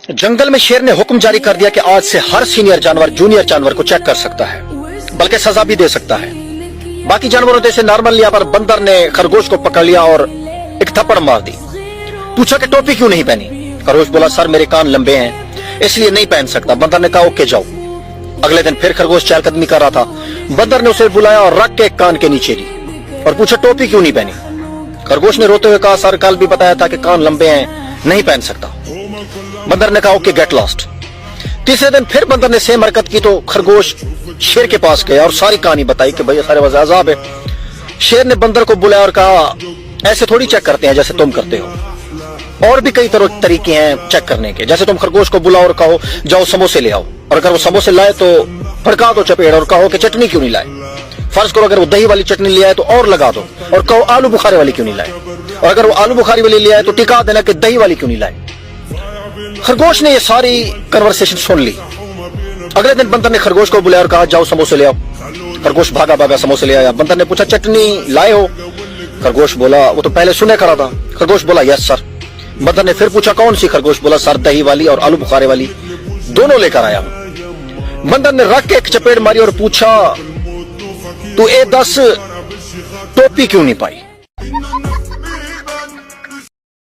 जंगल में शेर ने हुक्म जारी कर दिया कि आज से हर सीनियर जानवर जूनियर जानवर को चेक कर सकता है, बल्कि सजा भी दे सकता है। बाकी जानवरों जैसे नॉर्मल लिया पर बंदर ने खरगोश को पकड़ लिया और एक थप्पड़ मार दी। पूछा कि टोपी क्यों नहीं पहनी? खरगोश बोला सर मेरे कान लंबे हैं इसलिए नहीं पहन सकता। बंदर ने कहा ओके जाओ। अगले दिन फिर खरगोश चहलकदमी कर रहा था। बंदर ने उसे बुलाया और रख के कान के नीचे ली और पूछा टोपी क्यों नहीं पहनी? खरगोश ने रोते हुए कहा सर कल भी बताया था कि कान लंबे हैं नहीं पहन सकता। बंदर ने कहा ओके गेट लॉस्ट। तीसरे दिन फिर बंदर ने सेम हरकत की तो खरगोश शेर के पास गया और सारी कहानी बताई कि भैया सारे वजह अजाब है। शेर ने बंदर को बुलाया और कहा ऐसे थोड़ी चेक करते हैं जैसे तुम करते हो, और भी कई तरीके हैं चेक करने के। जैसे तुम खरगोश को बुलाओ और कहो जाओ समोसे ले आओ, और अगर वो समोसे लाए तो भड़का दो चपेड़ और कहो कि चटनी क्यों नहीं लाए। फर्ज करो अगर वो दही वाली चटनी ले आए तो और लगा दो और कहो आलू बुखारे वाली क्यों नहीं लाए, और अगर वो आलू बुखारी वाली ले आए तो टिका देना कि दही वाली क्यों नहीं लाए। खरगोश ने ये सारी कन्वर्सेशन सुन ली। अगले दिन बंदर ने खरगोश को बुलाया और कहा जाओ समोसे ले आओ। खरगोश भागा भागा समोसे ले आया। बंदर ने पूछा चटनी लाए हो? खरगोश बोला वो तो पहले सुने करा था। खरगोश बोला यस सर। बंदर ने फिर पूछा कौन सी? खरगोश बोला सर दही वाली और आलू बुखारे वाली दोनों लेकर आया। बंदर ने रख के एक चपेट मारी और पूछा तू ए 10 टोपी क्यों नहीं पाई?